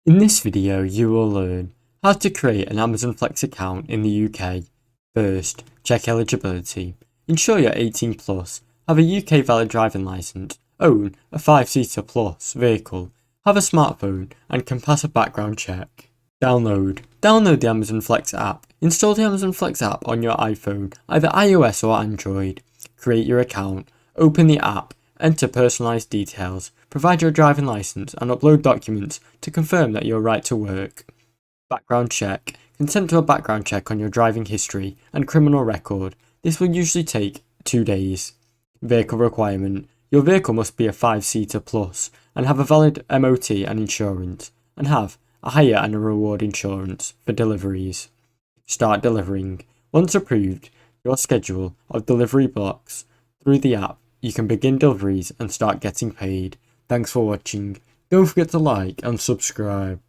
In this video, you will learn how to create an Amazon Flex account in the UK. First, check eligibility. Ensure you're 18 plus, have a UK valid driving licence, own a 5-seater plus vehicle, have a smartphone, and can pass a background check. Download the Amazon Flex app. Install the Amazon Flex app on your iPhone, either iOS or Android. Create your account, open the app, enter personalised details, provide your driving licence and upload documents to confirm that you're right to work. Background check. Consent to a background check on your driving history and criminal record. This will usually take 2 days. Vehicle requirement. Your vehicle must be a 5-seater plus and have a valid MOT and insurance, and have a hire and a reward insurance for deliveries. Start delivering. Once approved, your schedule of delivery blocks through the app. You can begin deliveries and start getting paid. Thanks for watching. Don't forget to like and subscribe.